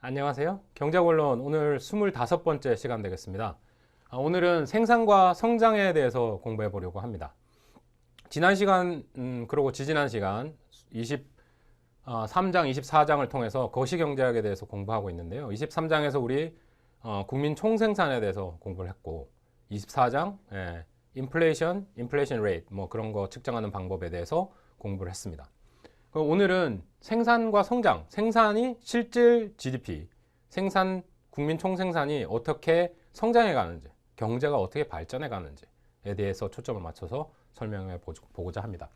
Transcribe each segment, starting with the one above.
안녕하세요. 경제원론 오늘 25번째 시간 되겠습니다. 오늘은 생산과 성장에 대해서 공부해 보려고 합니다. 지난 시간, 그리고 지지난 시간 23장, 24장을 통해서 거시경제학에 대해서 공부하고 있는데요. 23장에서 우리 국민 총생산에 대해서 공부를 했고 24장, 인플레이션 레이트 뭐 그런 거 측정하는 방법에 대해서 공부를 했습니다. 오늘은 생산과 성장, 생산이 실질 GDP, 국민 총생산이 어떻게 성장해 가는지, 경제가 어떻게 발전해 가는지에 대해서 초점을 맞춰서 설명해 보고자 합니다.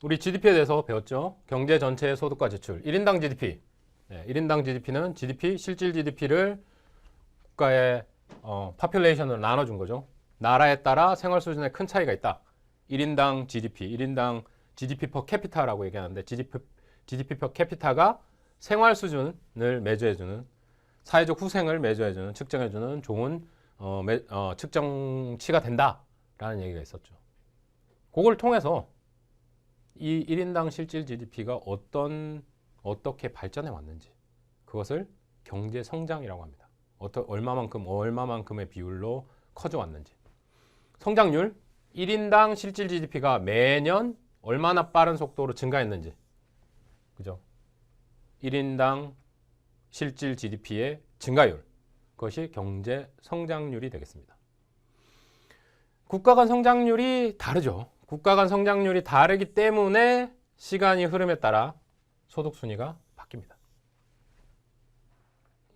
우리 GDP에 대해서 배웠죠. 경제 전체의 소득과 지출, 1인당 GDP. 1인당 GDP는 GDP, 실질 GDP를 국가의 파퓰레이션으로 나눠준 거죠. 나라에 따라 생활 수준에 큰 차이가 있다. 1인당 GDP, 1인당 GDP per capita라고 얘기하는데 GDP per capita가 생활 수준을 매주해주는 사회적 후생을 매주해주는 측정해주는 좋은 측정치가 된다라는 얘기가 있었죠. 그걸 통해서 이 1인당 실질 GDP가 어떻게 발전해 왔는지 그것을 경제 성장이라고 합니다. 얼마만큼의 비율로 커져 왔는지. 성장률 1인당 실질 GDP가 매년 얼마나 빠른 속도로 증가했는지. 그죠? 1인당 실질 GDP의 증가율. 그것이 경제 성장률이 되겠습니다. 국가 간 성장률이 다르죠. 국가 간 성장률이 다르기 때문에 시간이 흐름에 따라 소득 순위가 바뀝니다.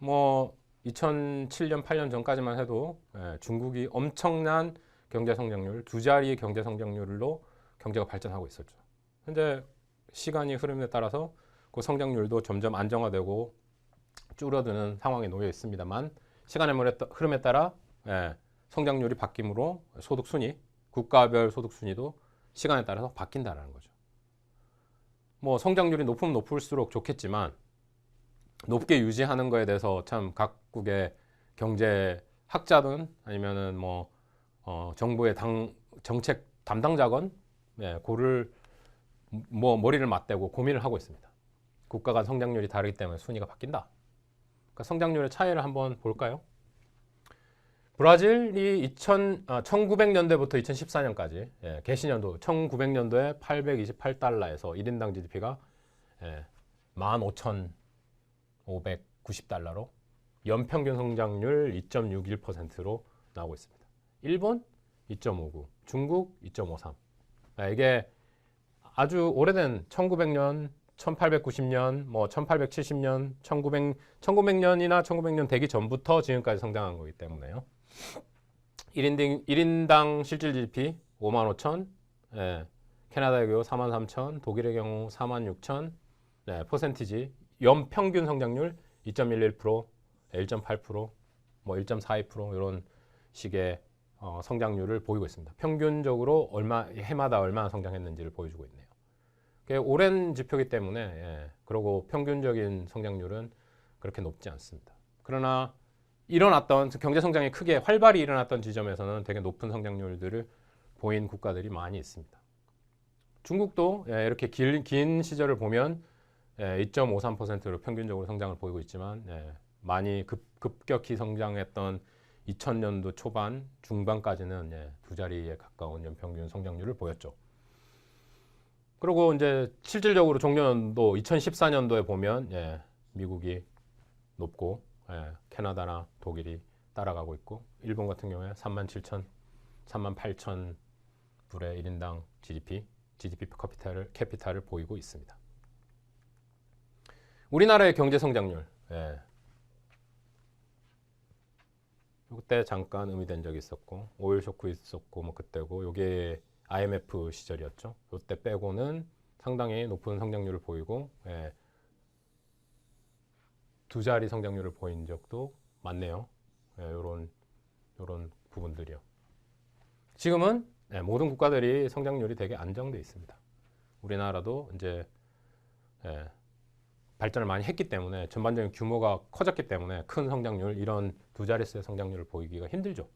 2007년, 8년 전까지만 해도 중국이 엄청난 경제 성장률, 두 자리의 경제 성장률로 경제가 발전하고 있었죠. 현재 시간이 흐름에 따라서 그 성장률도 점점 안정화되고 줄어드는 상황에 놓여 있습니다만 시간의 흐름에 따라 성장률이 바뀜으로 소득 순위, 국가별 소득 순위도 시간에 따라서 바뀐다는 거죠. 성장률이 높으면 높을수록 좋겠지만 높게 유지하는 거에 대해서 참 각국의 경제 학자든 아니면은 정부의 정책 담당자건 머리를 맞대고 고민을 하고 있습니다. 국가 간 성장률이 다르기 때문에 순위가 바뀐다. 그러니까 성장률의 차이를 한번 볼까요? 브라질이 1900년대부터 2014년까지 개시년도 1900년도에 828달러에서 1인당 GDP가 15,590달러로 연평균 성장률 2.61%로 나오고 있습니다. 일본 2.59, 중국 2.53. 이게 아주 오래된 1900년, 1890년, 1870년, 1900년이나 1900년 되기 전부터 지금까지 성장한 거기 때문에요. 1인당 실질 GDP 55,000, 캐나다의 경우 43,000, 독일의 경우 46,000, 퍼센티지 연평균 성장률 2.11%, 1.8%, 1.42% 이런 식의 성장률을 보이고 있습니다. 평균적으로 해마다 얼마나 성장했는지를 보여주고 있네요. 오랜 지표이기 때문에 그리고 평균적인 성장률은 그렇게 높지 않습니다. 그러나 일어났던 경제 성장이 크게 활발히 일어났던 지점에서는 되게 높은 성장률들을 보인 국가들이 많이 있습니다. 중국도 이렇게 긴 시절을 보면 2.53%로 평균적으로 성장을 보이고 있지만 많이 급격히 성장했던 2000년도 초반, 중반까지는 두 자리에 가까운 연평균 성장률을 보였죠. 그리고 이제 실질적으로 종료연도 2014년도에 보면 미국이 높고 캐나다나 독일이 따라가고 있고 일본 같은 경우에 37,000, 38,000 불의 1인당 GDP 캐피탈을 보이고 있습니다. 우리나라의 경제 성장률 그때 잠깐 의미된 적이 있었고 오일 쇼크 있었고 그때고 요게 IMF 시절이었죠. 요때 빼고는 상당히 높은 성장률을 보이고 두 자리 성장률을 보인 적도 많네요. 요런 부분들이요. 지금은 모든 국가들이 성장률이 되게 안정돼 있습니다. 우리나라도 이제 발전을 많이 했기 때문에 전반적인 규모가 커졌기 때문에 큰 성장률, 이런 두 자릿수의 성장률을 보이기가 힘들죠.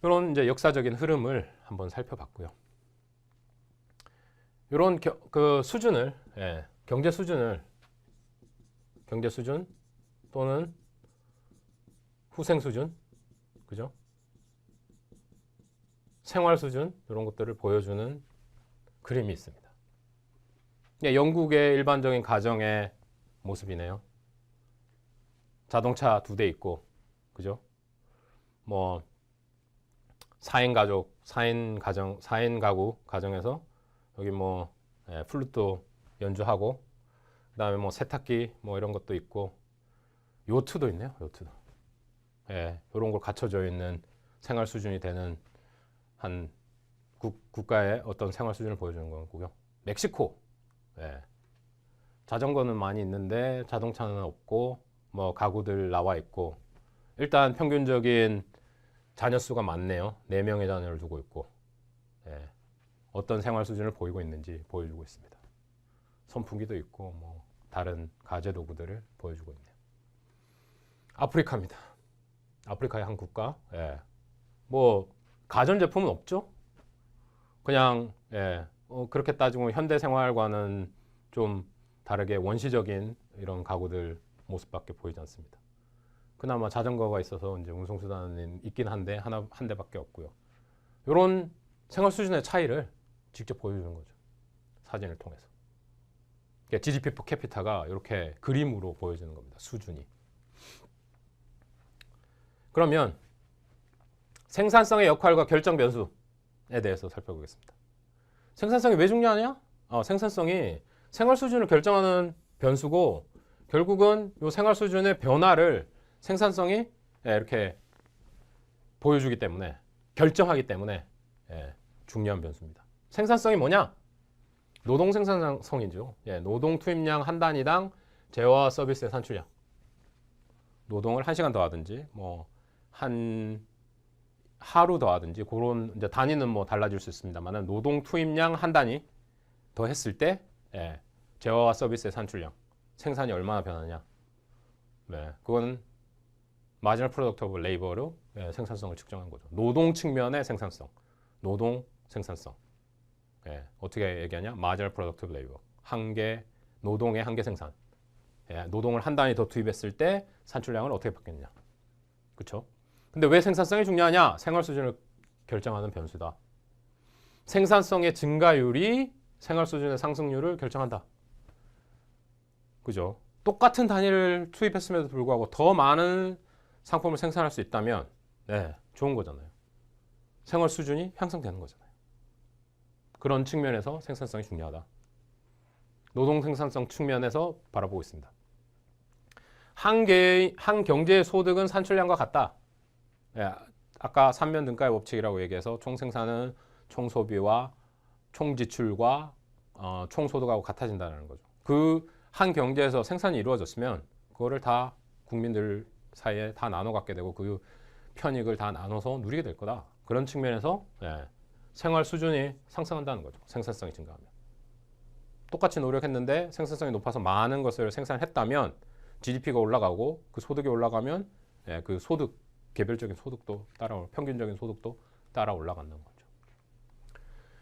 이런 이제 역사적인 흐름을 한번 살펴봤고요. 이런 그 수준을 경제 수준을 경제 수준 또는 후생 수준, 그죠? 생활 수준 이런 것들을 보여주는 그림이 있습니다. 영국의 일반적인 가정의 모습이네요. 자동차 2대 있고, 그죠? 뭐 4인 가족, 4인 가정, 4인 가구 가정에서 여기 뭐 플루토 연주하고, 그다음에 뭐 세탁기 뭐 이런 것도 있고, 요트도 있네요. 요트도. 이런 걸 갖춰져 있는 생활 수준이 되는 한 국가의 어떤 생활 수준을 보여주는 거고요. 멕시코. 자전거는 많이 있는데 자동차는 없고, 뭐 가구들 나와 있고, 일단 평균적인 자녀 수가 많네요. 4명의 자녀를 두고 있고, 어떤 생활 수준을 보이고 있는지 보여주고 있습니다. 선풍기도 있고 뭐 다른 가재 도구들을 보여주고 있네요. 아프리카입니다. 아프리카의 한 국가. 뭐 가전제품은 없죠. 그냥 그렇게 따지고 현대 생활과는 좀 다르게 원시적인 이런 가구들 모습밖에 보이지 않습니다. 그나마 자전거가 있어서 이제 운송수단은 있긴 한데 한 대밖에 없고요. 이런 생활 수준의 차이를 직접 보여주는 거죠. 사진을 통해서. GDP per capita가 이렇게 그림으로 보여주는 겁니다. 수준이. 그러면 생산성의 역할과 결정 변수에 대해서 살펴보겠습니다. 생산성이 왜 중요하냐? 생산성이 생활 수준을 결정하는 변수고, 결국은 이 생활 수준의 변화를 생산성이 이렇게 보여주기 때문에, 결정하기 때문에 중요한 변수입니다. 생산성이 뭐냐? 노동 생산성이죠. 노동 투입량 한 단위당 재화와 서비스의 산출량. 노동을 1시간 더 하든지 뭐 한 하루 더 하든지, 그런 이제 단위는 뭐 달라질 수 있습니다만, 노동 투입량 한 단위 더 했을 때 재화와 서비스의 산출량, 생산이 얼마나 변하냐. 그건 마지널 프로덕트 오브 레이버로 생산성을 측정한 거죠. 노동 측면의 생산성, 노동 생산성. 어떻게 얘기하냐? 마지널 프로덕트 오브 레이버. 노동의 한계 생산. 노동을 한 단위 더 투입했을 때 산출량을 어떻게 받겠냐. 그렇죠? 근데 왜 생산성이 중요하냐? 생활 수준을 결정하는 변수다. 생산성의 증가율이 생활 수준의 상승률을 결정한다. 그죠? 똑같은 단위를 투입했음에도 불구하고 더 많은 상품을 생산할 수 있다면 좋은 거잖아요. 생활 수준이 향상되는 거잖아요. 그런 측면에서 생산성이 중요하다. 노동 생산성 측면에서 바라보고 있습니다. 한 경제의 소득은 산출량과 같다. 아까 삼면 등가의 법칙이라고 얘기해서 총생산은 총소비와 총지출과 총소득하고 같아진다는 거죠. 그 한 경제에서 생산이 이루어졌으면 그거를 다 국민들 사이에 다 나눠 갖게 되고, 그 편익을 다 나눠서 누리게 될 거다. 그런 측면에서 생활 수준이 상승한다는 거죠. 생산성이 증가하면. 똑같이 노력했는데 생산성이 높아서 많은 것을 생산했다면 GDP가 올라가고, 그 소득이 올라가면 그 소득, 개별적인 소득도 평균적인 소득도 따라 올라간다는 거예요.